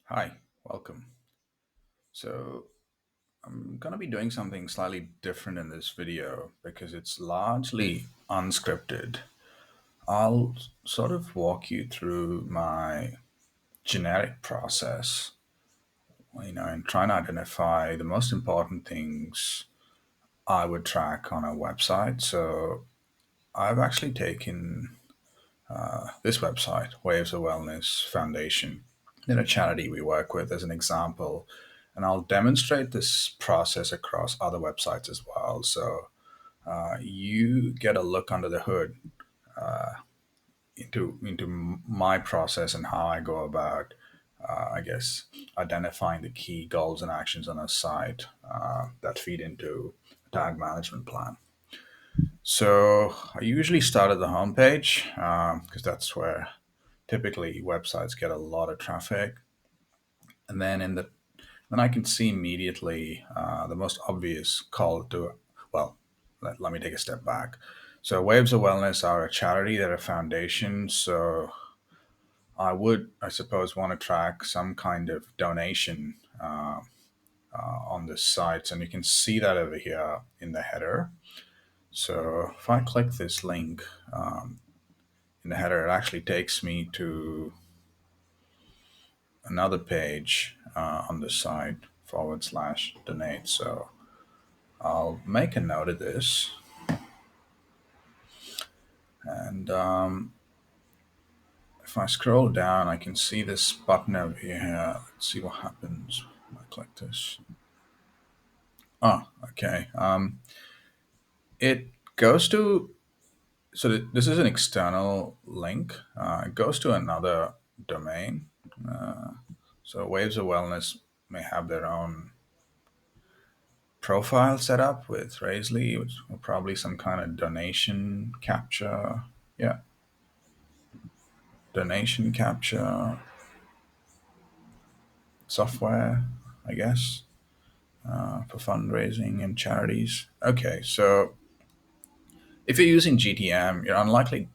Hi, welcome. So, I'm going to be doing something slightly different in this video because it's largely unscripted. I'll sort of walk you through my generic process, and try and identify the most important things I would track on a website. So, I've actually taken this website, Waves of Wellness Foundation, in a charity we work with as an example. And I'll demonstrate this process across other websites as well. So you get a look under the hood into my process and how I go about, I guess, identifying the key goals and actions on a site that feed into a tag management plan. So I usually start at the homepage because that's where typically websites get a lot of traffic, and then I can see immediately the most obvious call to, well, let me take a step back. So Waves of Wellness are a charity, they're a foundation. So I suppose, want to track some kind of donation on the sites, and you can see that over here in the header. So if I click this link in the header, it actually takes me to another page on the site /donate. So I'll make a note of this. And if I scroll down, I can see this button over here. Let's see what happens when I click this. Oh, okay. It goes to, this is an external link. It goes to another domain. So Waves of Wellness may have their own profile set up with Raisley, which will probably some kind of donation capture. Yeah, donation capture software, I guess, for fundraising and charities. Okay, so if you're using GTM, you're unlikely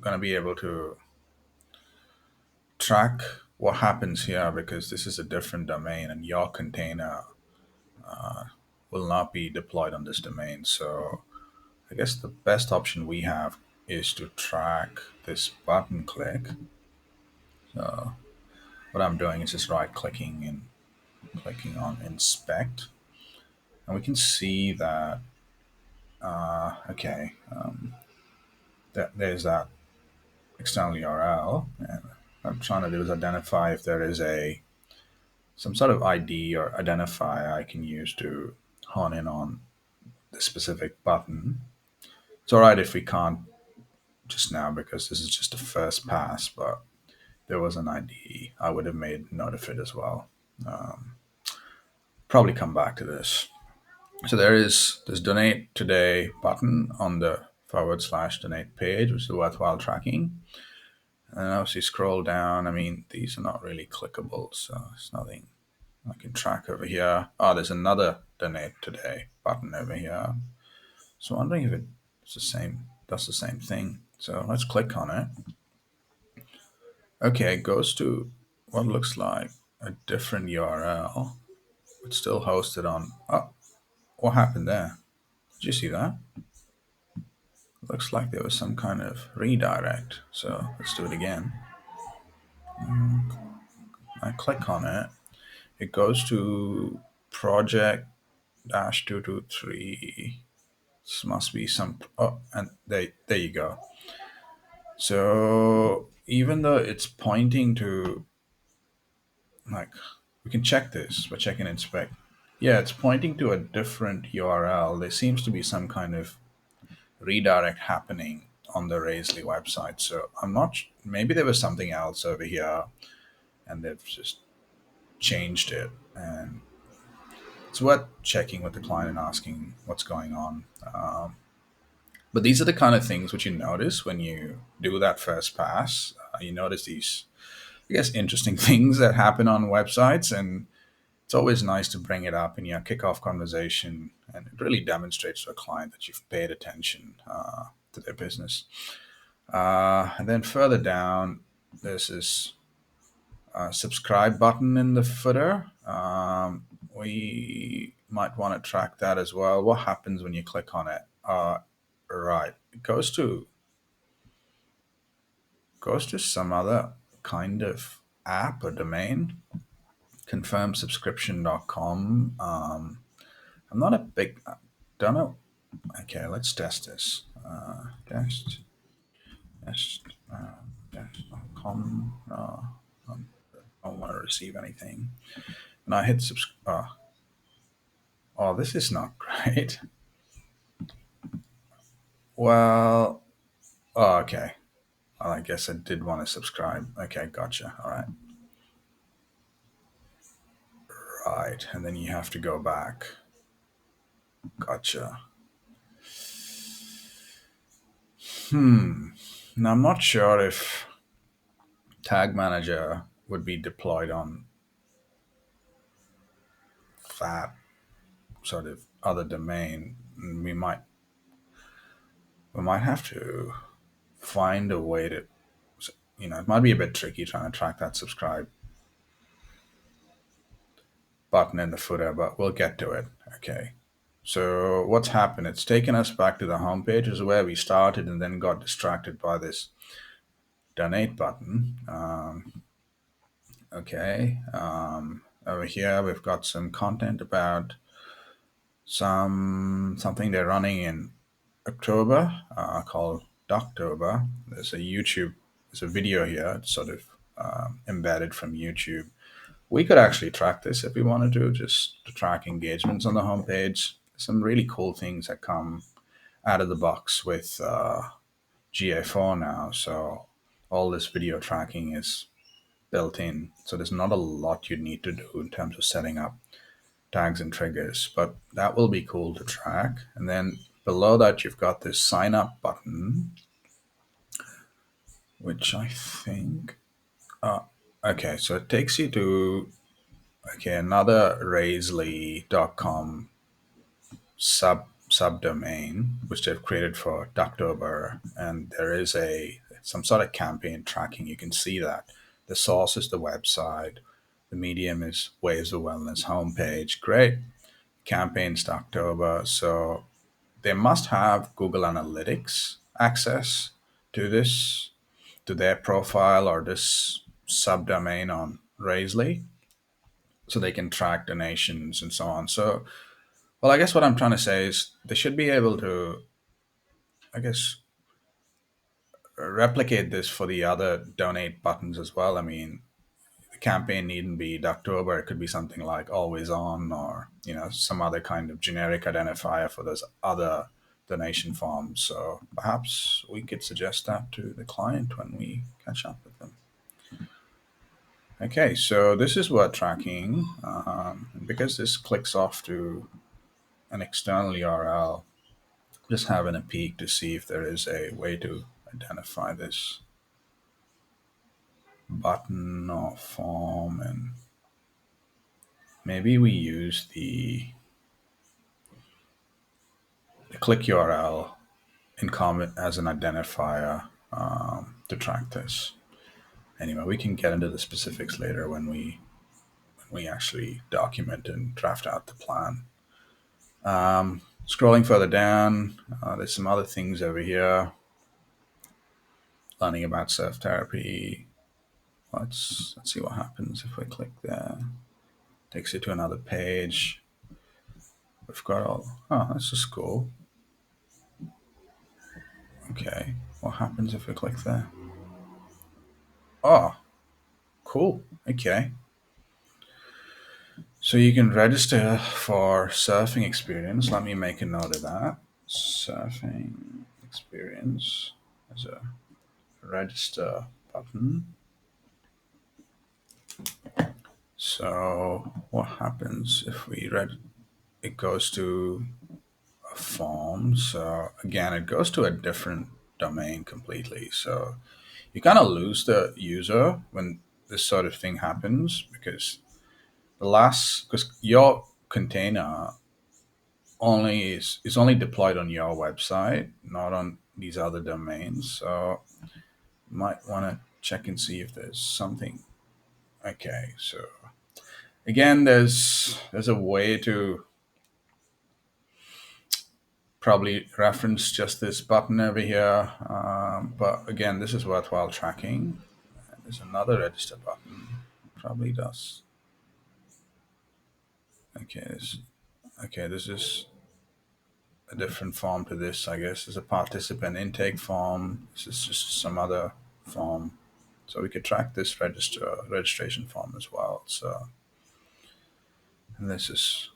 going to be able to track what happens here because this is a different domain and your container will not be deployed on this domain. So I guess the best option we have is to track this button click. So what I'm doing is just right clicking and clicking on inspect. And we can see that, okay, there's that external URL. And what I'm trying to do is identify if there is some sort of ID or identifier I can use to hone in on the specific button. It's all right if we can't just now because this is just a first pass, but there was an ID, I would have made note of it as well. Um, Probably come back to this. So there is this donate today button on the /donate page, which is worthwhile tracking. And obviously scroll down. I mean, these are not really clickable, so there's nothing I can track over here. Oh, there's another donate today button over here. So I'm wondering if it's the same, does the same thing. So let's click on it. Okay, it goes to what looks like a different URL. It's still hosted on. Oh, what happened there? Did you see that? Looks like there was some kind of redirect. So let's do it again. I click on it. It goes to project dash 223. This must be some. Oh, and there you go. So even though it's pointing to, like, we can check this by checking inspect. Yeah, it's pointing to a different URL. There seems to be some kind of redirect happening on the Raisley website. So I'm not. Maybe there was something else over here, and they've just changed it. And it's worth checking with the client and asking what's going on. But these are the kind of things which you notice when you do that first pass. You notice these, I guess, interesting things that happen on websites, and it's always nice to bring it up in your kickoff conversation, and it really demonstrates to a client that you've paid attention to their business. And then further down, there's this subscribe button in the footer. We might want to track that as well. What happens when you click on it? Right, it goes to some other kind of app or domain. Confirmsubscription.com. I'm not a big. Don't know. Okay, let's test this. Test, test.com. I don't want to receive anything. And I hit subscribe. Oh, this is not great. Well, oh, okay. Well, I guess I did want to subscribe. Okay, gotcha. All right. Right. And then you have to go back. Gotcha. Hmm. Now, I'm not sure if Tag Manager would be deployed on that sort of other domain. We might have to find a way to, it might be a bit tricky trying to track that subscribe button in the footer, but we'll get to it. Okay. So what's happened? It's taken us back to the home page, is where we started, and then got distracted by this donate button. Okay. Over here, we've got some content about something they're running in October called Doctober. There's a video here. It's sort of embedded from YouTube. We could actually track this if we wanted to, just to track engagements on the homepage. Some really cool things that come out of the box with GA4 now. So all this video tracking is built in. So there's not a lot you need to do in terms of setting up tags and triggers, but that will be cool to track. And then below that, you've got this sign up button, which I think, uh, okay, so it takes you to, okay, another Raisley.com subdomain, which they've created for Ductober. And there is some sort of campaign tracking. You can see that the source is the website, the medium is Waves of Wellness homepage. Great. Campaigns to October. So they must have Google Analytics access to this, to their profile or this subdomain on Raisley, so they can track donations and so on. So, well, I guess what I'm trying to say is they should be able to, I guess, replicate this for the other donate buttons as well. I mean, the campaign needn't be October. It could be something like always on, or some other kind of generic identifier for those other donation forms. So perhaps we could suggest that to the client when we catch up with them. Okay, so this is what tracking, because this clicks off to an external URL, just having a peek to see if there is a way to identify this button or form, and maybe we use the click URL in comment as an identifier to track this. Anyway, we can get into the specifics later when we actually document and draft out the plan. Scrolling further down, there's some other things over here. Learning about surf therapy. Let's see what happens if we click there. Takes you to another page. We've got all. Oh, that's just cool. Okay, what happens if we click there? Oh, cool. Okay. So you can register for surfing experience. Let me make a note of that. Surfing experience. There's a register button. So what happens if we read? It goes to a form. So again, it goes to a different domain completely. So you kind of lose the user when this sort of thing happens, because your container only is only deployed on your website, not on these other domains. So you might want to check and see if there's something Okay, so again, there's a way to probably reference just this button over here, but again, this is worthwhile tracking. And there's another register button. Probably does. Okay, this is a different form to this, I guess. There's a participant intake form. This is just some other form. So we could track this registration form as well. So, and this is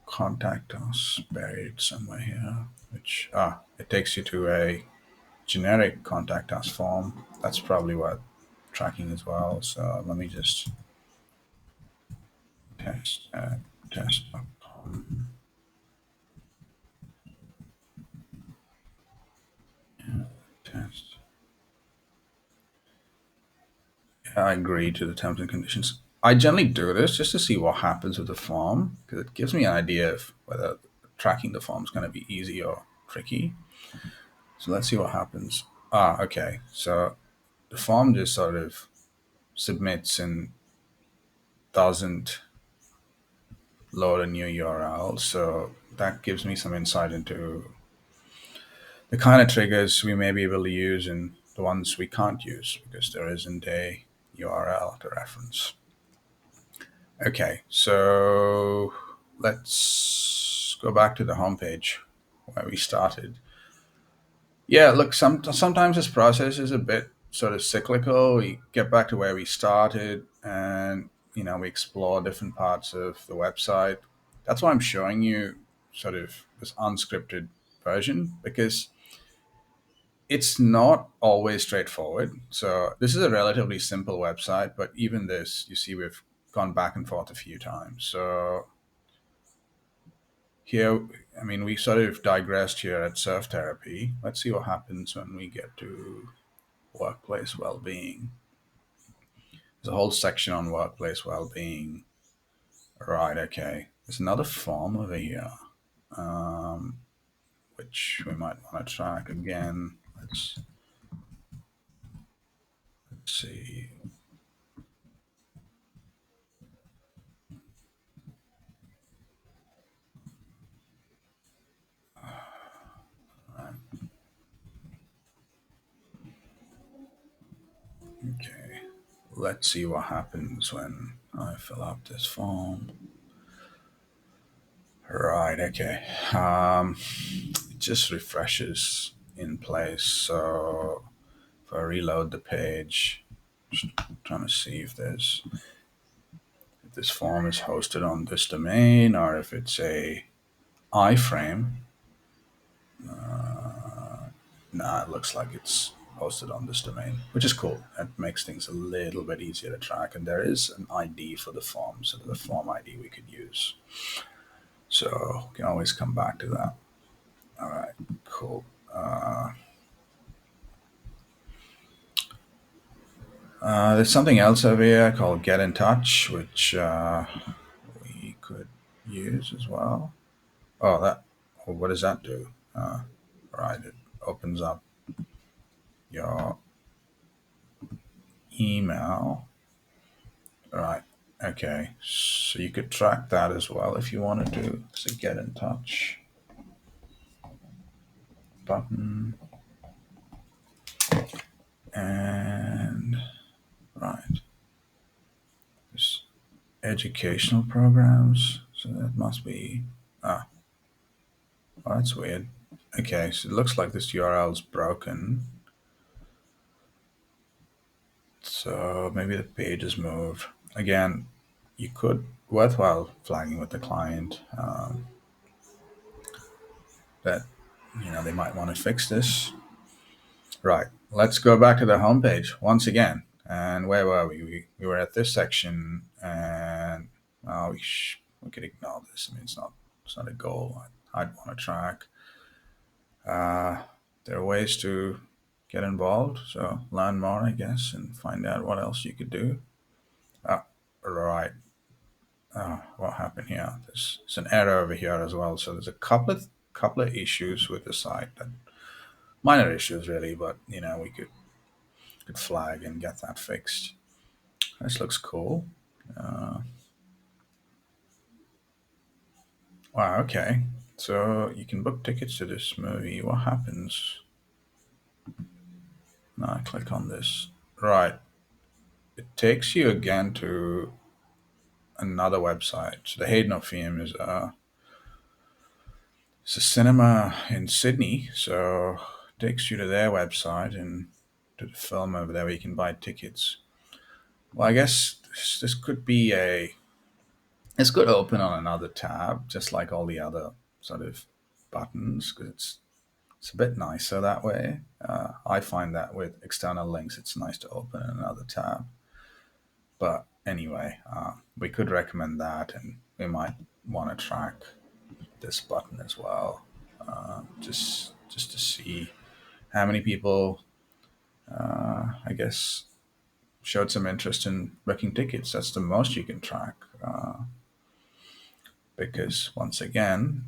contact us buried somewhere here, which, it takes you to a generic contact us form. That's probably what tracking as well. So let me just test, test.com, test. I agree to the terms and conditions. I generally do this just to see what happens with the form because it gives me an idea of whether tracking the form is going to be easy or tricky. So let's see what happens. Okay. So the form just sort of submits and doesn't load a new URL. So that gives me some insight into the kind of triggers we may be able to use and the ones we can't use because there isn't a URL to reference. Okay, so let's go back to the homepage where we started. Yeah, look, sometimes this process is a bit sort of cyclical. We get back to where we started, and we explore different parts of the website. That's why I'm showing you sort of this unscripted version because it's not always straightforward. So this is a relatively simple website, but even this, you see, we've gone back and forth a few times. So here, I mean, we sort of digressed here at surf therapy. Let's see what happens when we get to workplace well-being. There's a whole section on workplace well-being. Right, okay. There's another form over here, um, which we might want to track again. Let's see. Okay. Let's see what happens when I fill out this form. Right, okay. It just refreshes in place. So if I reload the page, just trying to see if this form is hosted on this domain or if it's a iframe. Nah, it looks like it's hosted on this domain, which is cool. That makes things a little bit easier to track. And there is an ID for the form, so the form ID we could use. So we can always come back to that. All right, cool. There's something else over here called Get in Touch, which we could use as well. Oh, what does that do? Right, it opens up your email. Right, okay. So you could track that as well if you wanted to. So Get in Touch button. And, right, there's educational programs. So that must be, oh, that's weird. Okay, so it looks like this URL is broken. So maybe the page is moved. Again, you could worthwhile flagging with the client that they might want to fix this. Right. Let's go back to the homepage once again. And where were we? We were at this section, and we could ignore this. I mean, it's not a goal I'd want to track. There are ways to get involved, so learn more, I guess, and find out what else you could do. Ah, right. What happened here? There's an error over here as well. So there's a couple of issues with the site, that minor issues really, but we could flag and get that fixed. This looks cool. Uh, wow, okay. So you can book tickets to this movie. What happens? Now I click on this. Right. It takes you again to another website. So the Hayden of Fame is it's a cinema in Sydney. So it takes you to their website and to the film over there where you can buy tickets. Well, I guess this could be a this could open on another tab, just like all the other sort of buttons, because it's a bit nicer that way. I find that with external links, it's nice to open in another tab. But anyway, we could recommend that, and we might want to track this button as well, just to see how many people, I guess, showed some interest in booking tickets. That's the most you can track, because once again,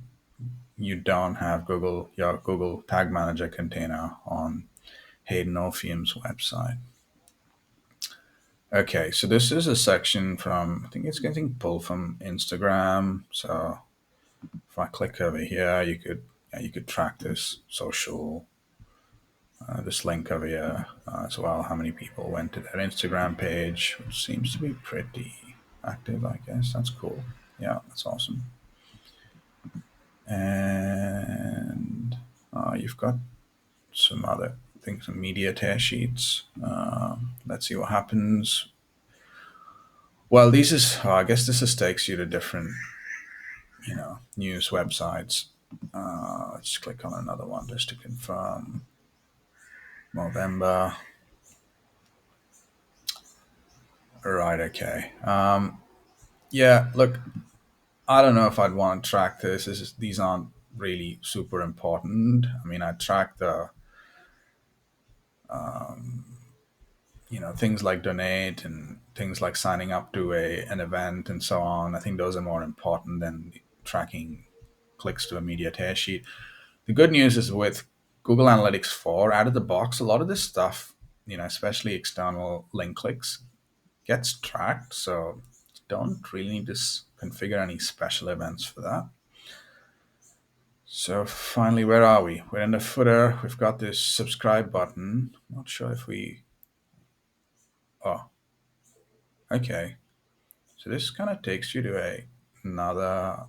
you don't have your Google Tag Manager container on Hayden Orpheum's website. Okay, so this is a section from, I think it's getting pulled from Instagram. So if I click over here, you could track this social, this link over here as well. How many people went to their Instagram page, which seems to be pretty active, I guess. That's cool. Yeah, that's awesome. And you've got some other things, some media tear sheets. Let's see what happens. Well, I guess this just takes you to different, news websites. Let's click on another one just to confirm. November. Right, okay. Yeah, look, I don't know if I'd want to track this. These aren't really super important. I mean, I track the, things like donate and things like signing up to an event and so on. I think those are more important than tracking clicks to a media tear sheet. The good news is with Google Analytics 4 out of the box, a lot of this stuff, especially external link clicks, gets tracked. So don't really need to configure any special events for that. So finally, where are we? We're in the footer. We've got this subscribe button. Not sure if we. Oh, okay. So this kind of takes you to another.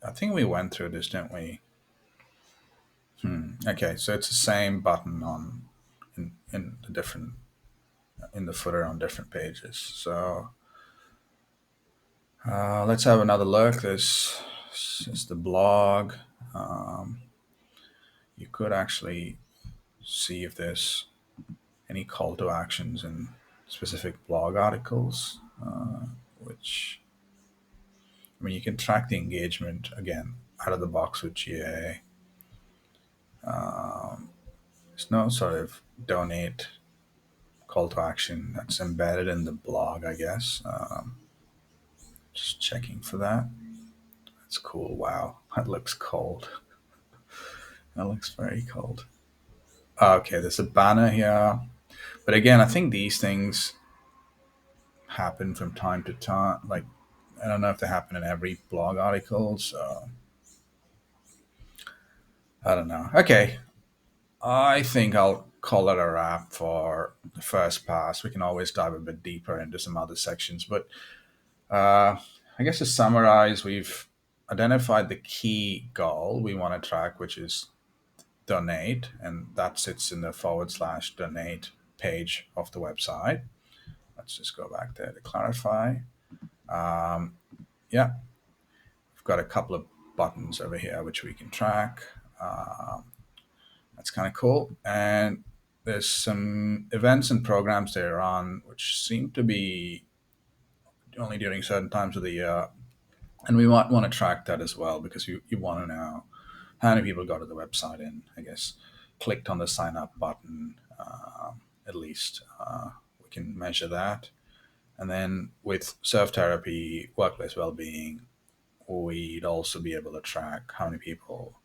I think we went through this, didn't we? Okay, so it's the same button in the different in the footer on different pages. So let's have another look. This is the blog. Um, you could actually see if there's any call to actions in specific blog articles, which, I mean, you can track the engagement again out of the box with GA. There's no sort of donate call to action that's embedded in the blog, I guess. Just checking for that. That's cool. Wow, that looks cold. That looks very cold. Okay, there's a banner here. But again, I think these things happen from time to time. Like, I don't know if they happen in every blog article, so I don't know. Okay, I think I'll call it a wrap for the first pass. We can always dive a bit deeper into some other sections, but I guess to summarize, we've identified the key goal we want to track, which is donate, and that sits in the /donate page of the website. Let's just go back there to clarify. Um, yeah, we've got a couple of buttons over here which we can track. That's kind of cool. And there's some events and programs they're on which seem to be only during certain times of the year. And we might want to track that as well because you want to know how many people go to the website and, I guess, clicked on the sign up button, at least. We can measure that. And then with surf therapy, workplace well-being, we'd also be able to track how many people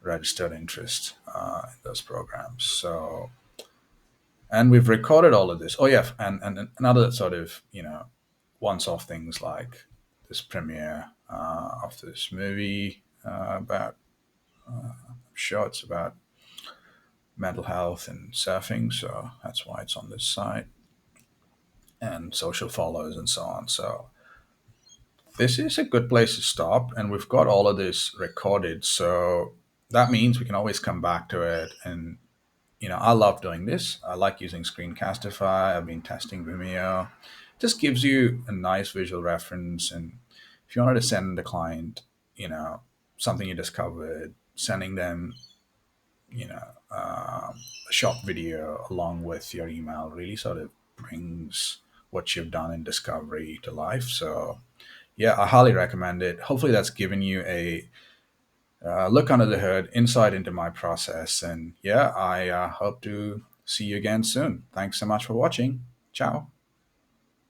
registered interest in those programs. So And we've recorded all of this. Oh yeah, and another sort of once-off things like this premiere of this movie about sure it's about mental health and surfing, so that's why it's on this site, and social follows and so on. So this is a good place to stop, and we've got all of this recorded, so that means we can always come back to it. And I love doing this. I like using Screencastify. I've been testing Vimeo. Just gives you a nice visual reference. And if you wanted to send the client, you know, something you discovered, sending them, you know, a short video along with your email really sort of brings what you've done in discovery to life. So yeah, I highly recommend it. Hopefully, that's given you a look under the hood, insight into my process. And yeah, I hope to see you again soon. Thanks so much for watching. Ciao.